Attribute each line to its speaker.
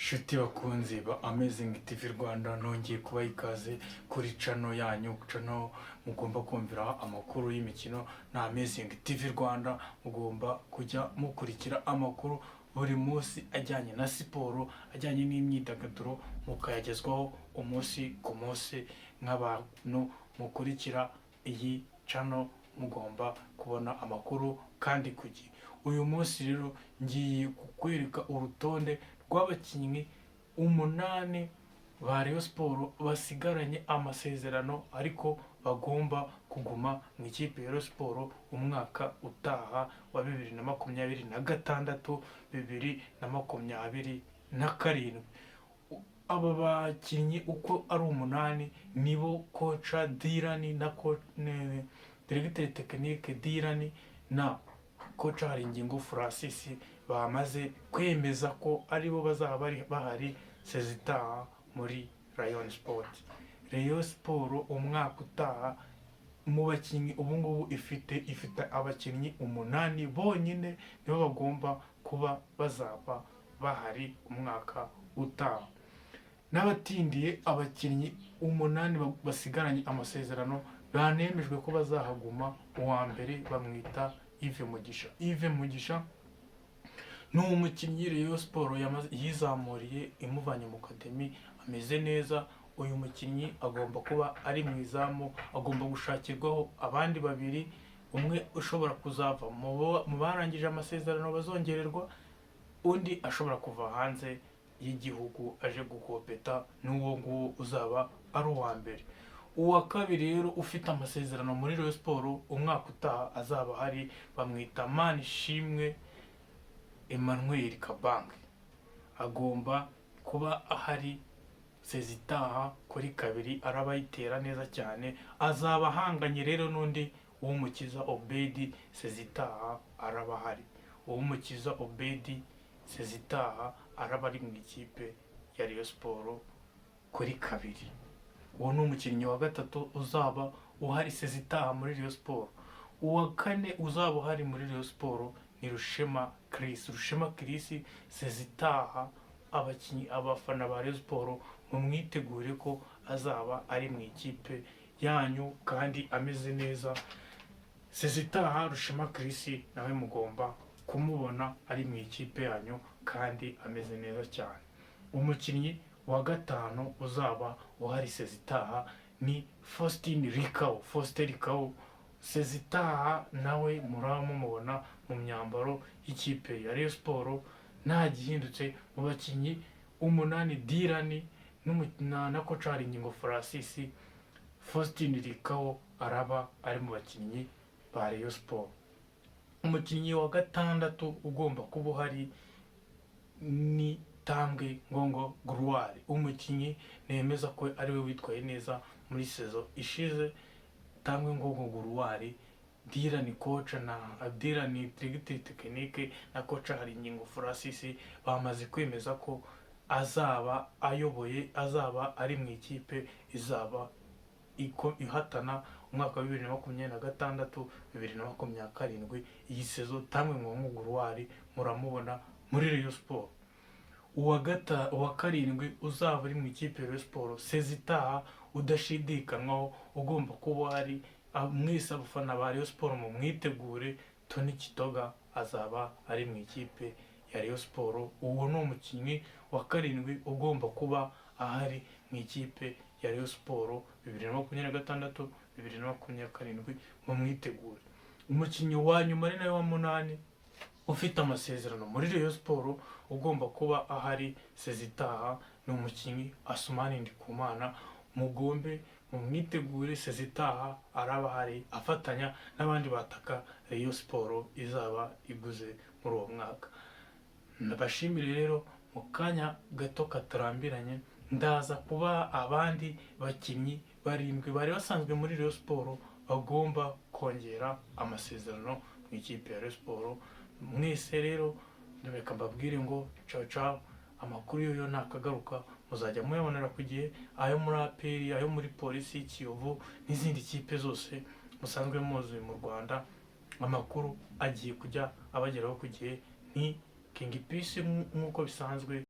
Speaker 1: Inshuti bakunzi ba Amazing TV Rwanda, nongeye kubaha ikaze kuri channel yanyu, channel mugomba kumvira amakuru y'imikino na Amazing TV Rwanda. Mugomba kujya mukurikira amakuru buri munsi ajyanye na siporo, ajyanye n'imyidagaduro, mukayagezwaho umunsi ku munsi. Nk'abantu mukurikira iyi channel mugomba kubona amakuru kandi ku gihe. Uyu munsi rero ngiye kukwereka urutonde rw'abakinnyi 8 ba Rayon Sport basigaranye amasezerano ariko bagomba kuguma mu ikipe ya Rayon Sport umwaka utaha wa 2026 2027. Aba bakinnyi uko ari 8 nibo kocha Dirani na directeur technique Dirani na kocha Haringingo Francis bamaze kwemeza ko aribo bazaba bari bahari sezitaha muri Rayon Sport. Rayon Sport umwaka utaha mu bakinnyi ubungubu ifite abakinnyi 8 bonyine nibo bagomba kuba bazaba bahari umwaka utaha. N'abatindiye abakinnyi 8 basigaranye amasezerano banemejwe ko bazahaguma. Uwa mbere bamwita Yves Mugisha ni umukinnyi Rayon Sport yizamuriye imuvanye mu academy, ameze neza. Uyu mukinnyi agomba kuba ari mu izamu, agomba gushakirwaho abandi babiri, umwe ushobora kuzava mu barangije amasezerano bazongererwa, undi ashobora kuva hanze y'igihugu aje gukopeta, n'uwo nguwo uzaba ari uwa mbere. Uwa kabiri rero ufite amasezerano muri Rayon Sport umwaka utaha azaba hari bamwita Manishimwe Emmanuel Kabange, agomba kuba ahari sezitaha kuri kabiri, arabayitera neza cyane. Azaba ahanganye rero n'undi Uwumukiza Obedi, sezitaha araba ahari. Uwumukiza Obedi sezitaha araba ari mu ikipe ya Rayon Sport kuri kabiri. Uwo ni umukinnyi wa gatatu uzaba uhari sezitaha muri Rayon Sport. Uwa kane uzaba uhari muri Rayon Sport ni Rushema Chris sezitaha. Abafana ba Rayon Sport mumwitegure ko azaba ari mu ikipe yanyu kandi ameze neza. Sezitaha Rushema Chris nawe mugomba kumubona ari mu ikipe yanyu kandi ameze neza cyane. Umukinnyi wa gatanu uzaba uhari sezitaha ni Faustin Rikao sezitaha nawe muramubona mu myambaro y'ikipe ya Rayon Sport. Nta gihindutse mu bakinnyi 8 Dirani na kocha Haringingo Francis, Faustin Rikao araba ari mu bakinnyi ba Rayon Sport. Umukinnyi wa gatandatu ugomba kuba uhari ni Tambwe Ngongo Gloire, umukinnyi nemeza ko ari we witwaye neza muri saison ishize. Tambwe Ngongo Gloire, Dirani kocha na Dirani directeur technique na kocha Haringingo Francis bamaze kwemeza ko azaba ayoboye, azaba ari mu ikipe izaba ihatana umwaka wa 2026 2027. Iyi saison Tambwe Ngongo Gloire muramubona muri Rayon Sport. Uwa karindwi uzaba ari mu ikipe ya Rayon Sport sezitaha udashidikanywaho ugomba kuba ari mwese abafana ba Rayon Sport mu mwitegure. Tony Kitoga azaba ari mu ikipe ya Rayon Sport. Uwo ni umukinnyi wa karindwi ugomba kuba ahari mu ikipe ya Rayon Sport 2026 2027 mu mwitegure. Umukinnyi wa nyuma ari nawe wa 8 ufite amasezerano muri Rayon Sport ugomba kuba ahari sezitaha ni umukinnyi Asumani Ndikumana. Mugombe mu mwitegure, sezitaha araba hari afatanya n'abandi bataka Rayon Sport izaba iguze muri uwo mwaka. Nabashimire rero, mu kanya gato katarambiranye ndaza kuba abandi bakinnyi 7 bari basanzwe muri Rayon Sport bagomba kongera amasezerano mu ikipe ya Rayon Sport. Mwese rero ndabeka mbabwire ngo ciao. Amakuru yo nakagaruka muzajya muyabonera ku gihe, ayo muri APR, ayo muri Polisi, Kiyovu n'izindi kipe zose musanzwe muzi mu Rwanda. Amakuru agiye kujya abageraho ku gihe. Ni King Peace nk'uko bisanzwe.